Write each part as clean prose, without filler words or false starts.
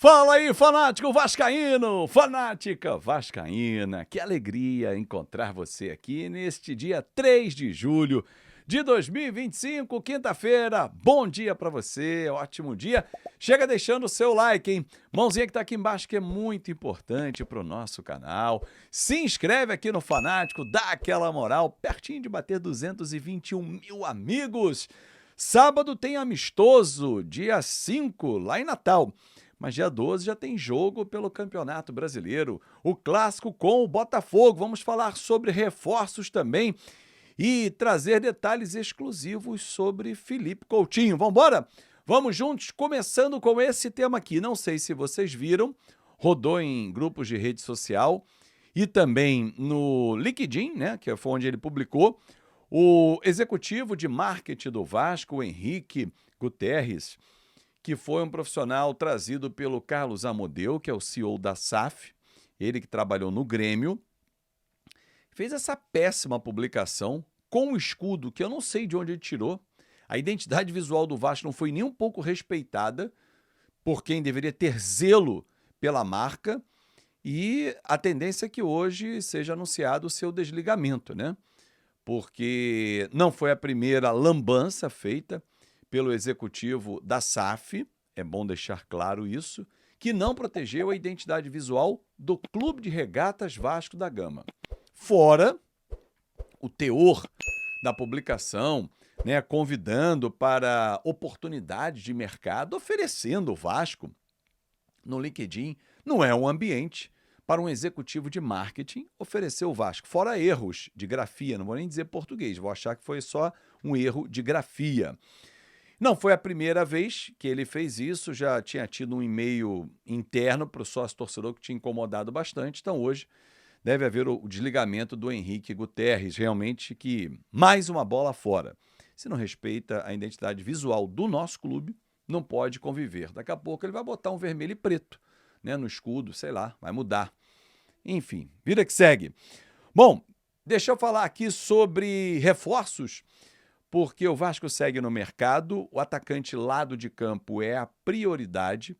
Fala aí, fanático vascaíno, fanática vascaína. Que alegria encontrar você aqui neste dia 3 de julho de 2025, quinta-feira. Bom dia pra você, ótimo dia. Chega deixando o seu like, hein? Mãozinha que tá aqui embaixo que é muito importante pro nosso canal. Se inscreve aqui no Fanático, dá aquela moral, pertinho de bater 221 mil amigos. Sábado tem amistoso, dia 5, lá em Natal. Mas dia 12 já tem jogo pelo Campeonato Brasileiro, o clássico com o Botafogo. Vamos falar sobre reforços também e trazer detalhes exclusivos sobre Felipe Coutinho. Vamos embora? Vamos juntos, começando com esse tema aqui. Não sei se vocês viram, rodou em grupos de rede social e também no LinkedIn, né, que foi onde ele publicou. O executivo de marketing do Vasco, o Henrique Guterres, que foi um profissional trazido pelo Carlos Amodeu, que é o CEO da SAF, ele que trabalhou no Grêmio, fez essa péssima publicação com um escudo que eu não sei de onde ele tirou. A identidade visual do Vasco não foi nem um pouco respeitada por quem deveria ter zelo pela marca, e a tendência é que hoje seja anunciado o seu desligamento, né? Porque não foi a primeira lambança feita pelo executivo da SAF, é bom deixar claro isso, que não protegeu a identidade visual do Clube de Regatas Vasco da Gama. Fora o teor da publicação, né, convidando para oportunidades de mercado, oferecendo o Vasco no LinkedIn. Não é um ambiente para um executivo de marketing oferecer o Vasco. Fora erros de grafia, não vou nem dizer português, vou achar que foi só um erro de grafia. Não foi a primeira vez que ele fez isso, já tinha tido um e-mail interno para o sócio-torcedor que tinha incomodado bastante, então hoje deve haver o desligamento do Henrique Guterres, realmente que mais uma bola fora. Se não respeita a identidade visual do nosso clube, não pode conviver. Daqui a pouco ele vai botar um vermelho e preto, né, no escudo, sei lá, vai mudar. Enfim, vida que segue. Bom, deixa eu falar aqui sobre reforços, porque o Vasco segue no mercado, o atacante lado de campo é a prioridade,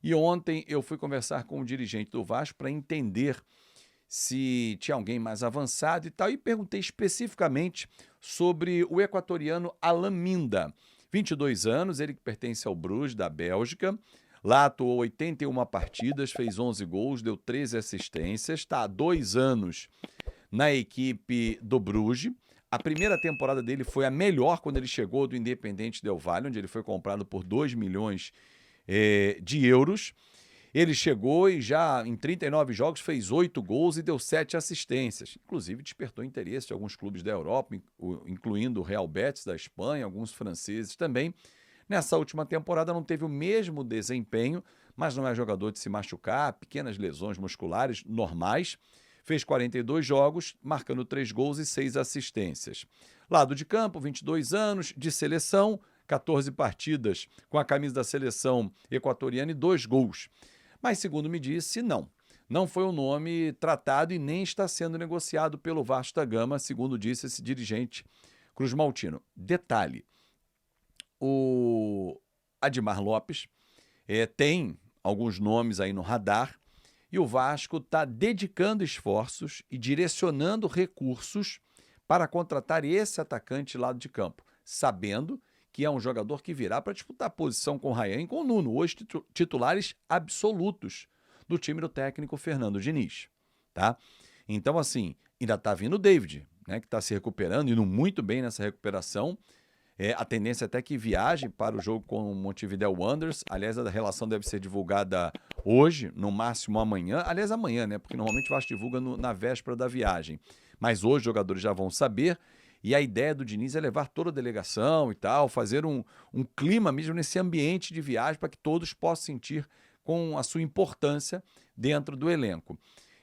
e ontem eu fui conversar com o dirigente do Vasco para entender se tinha alguém mais avançado e tal, e perguntei especificamente sobre o equatoriano Alan Minda, 22 anos, ele que pertence ao Bruges, da Bélgica, lá atuou 81 partidas, fez 11 gols, deu 13 assistências, está há 2 anos na equipe do Bruges. A primeira temporada dele foi a melhor quando ele chegou do Independente Del Valle, onde ele foi comprado por 2 milhões de euros. Ele chegou e já em 39 jogos fez 8 gols e deu 7 assistências. Inclusive despertou interesse de alguns clubes da Europa, incluindo o Real Betis da Espanha, alguns franceses também. Nessa última temporada não teve o mesmo desempenho, mas não é jogador de se machucar, pequenas lesões musculares normais. Fez 42 jogos, marcando 3 gols e 6 assistências. Lado de campo, 22 anos, de seleção, 14 partidas com a camisa da seleção equatoriana e 2 gols. Mas, segundo me disse, não foi um nome tratado e nem está sendo negociado pelo Vasco da Gama, segundo disse esse dirigente Cruz Maltino. Detalhe, o Admar Lopes tem alguns nomes aí no radar, e o Vasco está dedicando esforços e direcionando recursos para contratar esse atacante lado de campo, sabendo que é um jogador que virá para disputar a posição com o Rayan e com o Nuno, hoje titulares absolutos do time do técnico Fernando Diniz. Tá? Então, assim, ainda está vindo o David, né, que está se recuperando, indo muito bem nessa recuperação. A tendência é até que viaje para o jogo com o Montevideo Wanderers. Aliás, a relação deve ser divulgada hoje, no máximo amanhã. Aliás, amanhã, né? Porque normalmente o Vasco divulga na véspera da viagem. Mas hoje os jogadores já vão saber. E a ideia do Diniz é levar toda a delegação e tal, fazer um clima mesmo nesse ambiente de viagem para que todos possam sentir com a sua importância dentro do elenco.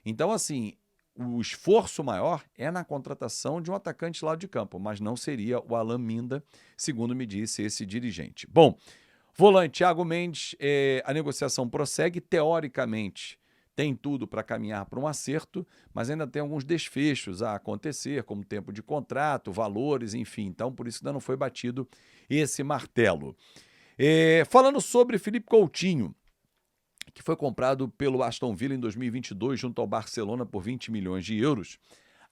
Então, assim, o esforço maior é na contratação de um atacante lado de campo, mas não seria o Alan Minda, segundo me disse esse dirigente. Bom, volante Thiago Mendes, a negociação prossegue, teoricamente tem tudo para caminhar para um acerto, mas ainda tem alguns desfechos a acontecer, como tempo de contrato, valores, enfim, então por isso ainda não foi batido esse martelo. Falando sobre Felipe Coutinho, que foi comprado pelo Aston Villa em 2022 junto ao Barcelona por 20 milhões de euros,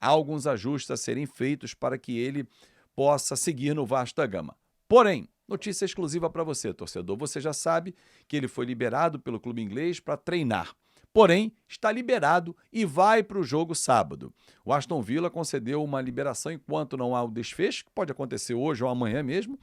há alguns ajustes a serem feitos para que ele possa seguir no Vasco da Gama. Porém, notícia exclusiva para você, torcedor, você já sabe que ele foi liberado pelo clube inglês para treinar. Porém, está liberado e vai para o jogo sábado. O Aston Villa concedeu uma liberação enquanto não há o desfecho, que pode acontecer hoje ou amanhã mesmo,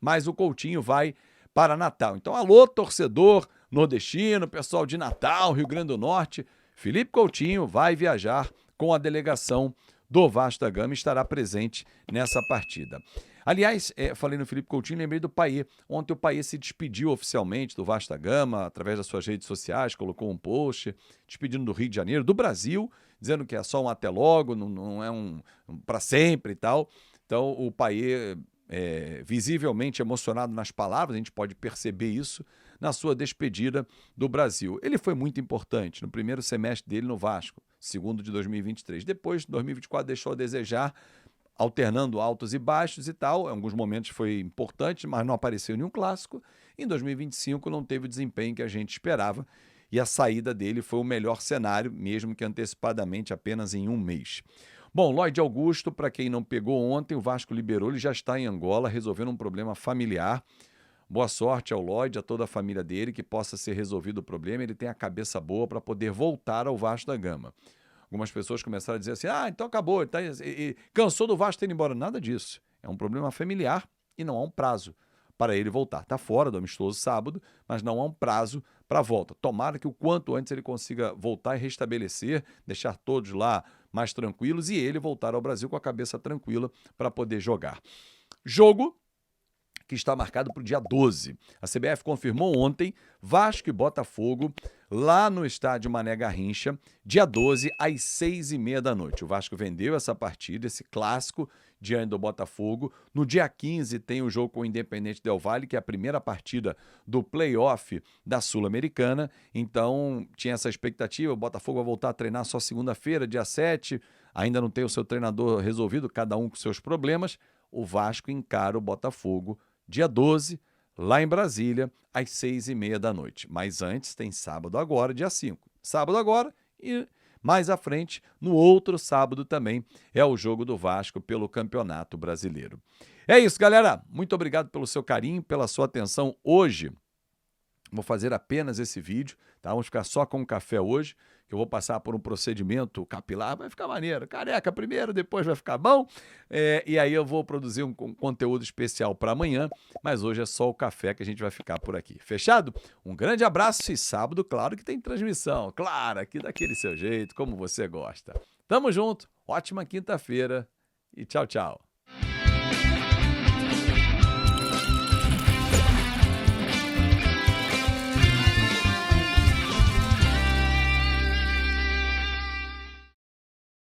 mas o Coutinho vai para Natal. Então, alô, torcedor nordestino, pessoal de Natal, Rio Grande do Norte, Felipe Coutinho vai viajar com a delegação do Vasco da Gama e estará presente nessa partida. Aliás, falei no Felipe Coutinho, lembrei do Payet. Ontem o Payet se despediu oficialmente do Vasco da Gama, através das suas redes sociais, colocou um post despedindo do Rio de Janeiro, do Brasil, dizendo que é só um até logo, não é um para sempre e tal. Então o Payet visivelmente emocionado nas palavras, a gente pode perceber isso na sua despedida do Brasil. Ele foi muito importante no primeiro semestre dele no Vasco, segundo de 2023. Depois, 2024, deixou a desejar, alternando altos e baixos e tal. Em alguns momentos foi importante, mas não apareceu em nenhum clássico. Em 2025 não teve o desempenho que a gente esperava e a saída dele foi o melhor cenário, mesmo que antecipadamente apenas em um mês. Bom, Lloyd Augusto, para quem não pegou ontem, o Vasco liberou, ele já está em Angola, resolvendo um problema familiar. Boa sorte ao Lloyd, a toda a família dele, que possa ser resolvido o problema. Ele tem a cabeça boa para poder voltar ao Vasco da Gama. Algumas pessoas começaram a dizer assim, então acabou, cansou do Vasco ter ido embora. Nada disso. É um problema familiar e não há um prazo para ele voltar. Está fora do amistoso sábado, mas não há um prazo para a volta. Tomara que o quanto antes ele consiga voltar e restabelecer, deixar todos lá mais tranquilos e ele voltar ao Brasil com a cabeça tranquila para poder jogar. Jogo que está marcado para o dia 12. A CBF confirmou ontem Vasco e Botafogo lá no estádio Mané Garrincha, dia 12, às 6h30 da noite. O Vasco vendeu essa partida, esse clássico, diante do Botafogo. No dia 15 tem o jogo com o Independente Del Valle, que é a primeira partida do play-off da Sul-Americana. Então, tinha essa expectativa, o Botafogo vai voltar a treinar só segunda-feira, dia 7. Ainda não tem o seu treinador resolvido, cada um com seus problemas. O Vasco encara o Botafogo dia 12, lá em Brasília, às 6h30 da noite. Mas antes tem sábado agora, dia 5. Sábado agora e mais à frente, no outro sábado também, é o jogo do Vasco pelo Campeonato Brasileiro. É isso, galera. Muito obrigado pelo seu carinho, pela sua atenção hoje. Vou fazer apenas esse vídeo, tá? Vamos ficar só com o café hoje, que eu vou passar por um procedimento capilar, vai ficar maneiro. Careca primeiro, depois vai ficar bom. E aí eu vou produzir um conteúdo especial para amanhã, mas hoje é só o café que a gente vai ficar por aqui. Fechado? Um grande abraço e sábado, claro que tem transmissão. Claro, aqui daquele seu jeito, como você gosta. Tamo junto, ótima quinta-feira e tchau, tchau.